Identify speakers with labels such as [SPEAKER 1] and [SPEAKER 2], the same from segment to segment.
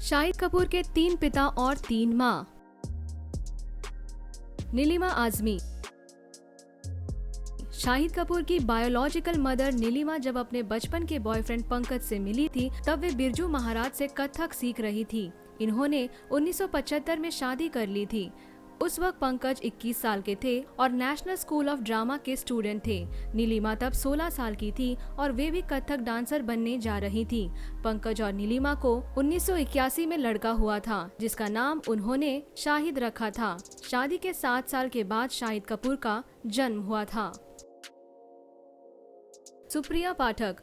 [SPEAKER 1] शाहिद कपूर के 3 पिता और 3 माँ। नीलिमा आज़मी। शाहिद कपूर की बायोलॉजिकल मदर नीलिमा जब अपने बचपन के बॉयफ्रेंड पंकज से मिली थी, तब वे बिरजू महाराज से कथक सीख रही थी। इन्होंने 1975 में शादी कर ली थी। उस वक्त पंकज 21 साल के थे और नेशनल स्कूल ऑफ ड्रामा के स्टूडेंट थे। नीलिमा तब 16 साल की थी और वे भी कथक डांसर बनने जा रही थी। पंकज और नीलिमा को 1981 में लड़का हुआ था, जिसका नाम उन्होंने शाहिद रखा था। शादी के 7 साल के बाद शाहिद कपूर का जन्म हुआ था। सुप्रिया पाठक।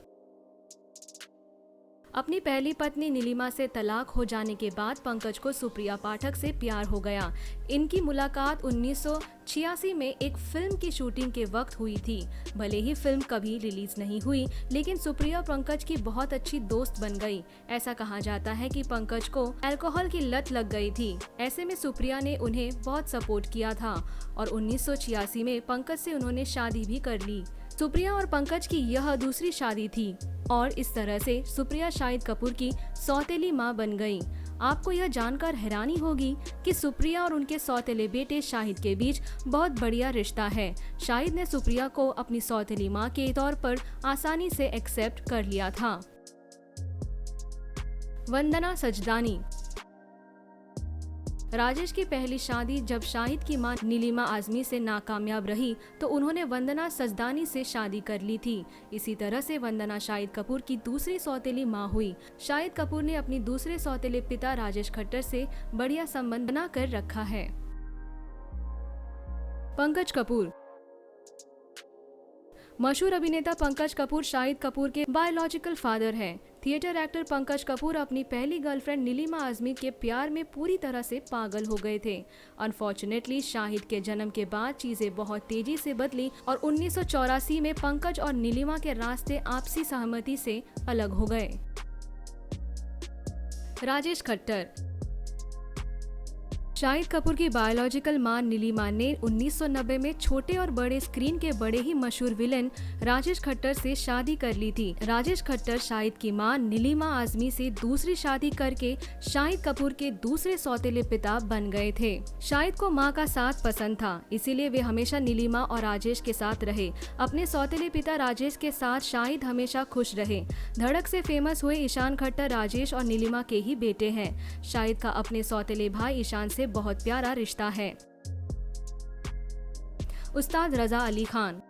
[SPEAKER 1] अपनी पहली पत्नी नीलिमा से तलाक हो जाने के बाद पंकज को सुप्रिया पाठक से प्यार हो गया। इनकी मुलाकात 1986 में एक फिल्म की शूटिंग के वक्त हुई थी। भले ही फिल्म कभी रिलीज नहीं हुई, लेकिन सुप्रिया पंकज की बहुत अच्छी दोस्त बन गई। ऐसा कहा जाता है कि पंकज को अल्कोहल की लत लग गई थी। ऐसे में सुप्रिया ने उन्हें बहुत सपोर्ट किया था और 1986 में पंकज से उन्होंने शादी भी कर ली। सुप्रिया और पंकज की यह दूसरी शादी थी और इस तरह से सुप्रिया शाहिद कपूर की सौतेली मां बन गई। आपको यह जानकर हैरानी होगी कि सुप्रिया और उनके सौतेले बेटे शाहिद के बीच बहुत बढ़िया रिश्ता है। शाहिद ने सुप्रिया को अपनी सौतेली मां के तौर पर आसानी से एक्सेप्ट कर लिया था। वंदना सजदानी। राजेश की पहली शादी जब शाहिद की मां नीलिमा आज़मी से नाकामयाब रही, तो उन्होंने वंदना सजदानी से शादी कर ली थी। इसी तरह से वंदना शाहिद कपूर की दूसरी सौतेली मां हुई। शाहिद कपूर ने अपनी दूसरे सौतेले पिता राजेश खट्टर से बढ़िया संबंध बना कर रखा है। पंकज कपूर। मशहूर अभिनेता पंकज कपूर शाहिद कपूर के बायोलॉजिकल फादर हैं। थिएटर एक्टर पंकज कपूर अपनी पहली गर्लफ्रेंड नीलिमा आज़मी के प्यार में पूरी तरह से पागल हो गए थे। अनफॉर्चुनेटली शाहिद के जन्म के बाद चीजें बहुत तेजी से बदली और 1984 में पंकज और नीलिमा के रास्ते आपसी सहमति से अलग हो गए। राजेश खट्टर। शाहिद कपूर की बायोलॉजिकल मां नीलिमा ने 1990 में छोटे और बड़े स्क्रीन के बड़े ही मशहूर विलेन राजेश खट्टर से शादी कर ली थी। राजेश खट्टर शाहिद की मां नीलिमा आज़मी से दूसरी शादी करके शाहिद कपूर के दूसरे सौतेले पिता बन गए थे। शाहिद को मां का साथ पसंद था, इसीलिए वे हमेशा नीलिमा और राजेश के साथ रहे। अपने सौतेले पिता राजेश के साथ शाहिद हमेशा खुश रहे। धड़क से फेमस हुए ईशान खट्टर राजेश और नीलिमा के ही बेटे हैं। शाहिद का अपने सौतेले भाई ईशान से बहुत प्यारा रिश्ता है। उस्ताद रजा अली खान।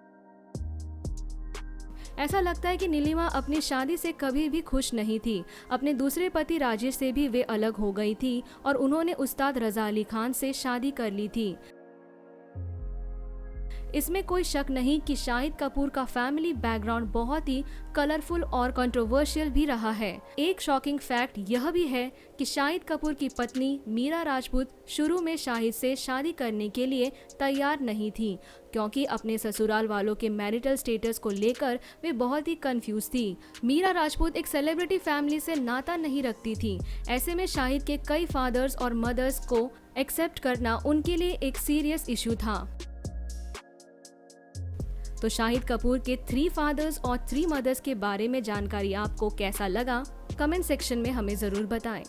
[SPEAKER 1] ऐसा लगता है कि नीलिमा अपनी शादी से कभी भी खुश नहीं थी। अपने दूसरे पति राजेश से भी वे अलग हो गई थी और उन्होंने उस्ताद रजा अली खान से शादी कर ली थी। इसमें कोई शक नहीं कि शाहिद कपूर का फैमिली बैकग्राउंड बहुत ही कलरफुल और कंट्रोवर्शियल भी रहा है। एक शॉकिंग फैक्ट यह भी है कि शाहिद कपूर की पत्नी मीरा राजपूत शुरू में शाहिद से शादी करने के लिए तैयार नहीं थी, क्योंकि अपने ससुराल वालों के मैरिटल स्टेटस को लेकर वे बहुत ही कंफ्यूज थी। मीरा राजपूत एक सेलिब्रिटी फैमिली से नाता नहीं रखती थी। ऐसे में शाहिद के कई फादर्स और मदर्स को एक्सेप्ट करना उनके लिए एक सीरियस इशू था। तो शाहिद कपूर के 3 फादर्स और 3 मदर्स के बारे में जानकारी आपको कैसा लगा, कमेंट सेक्शन में हमें जरूर बताएं।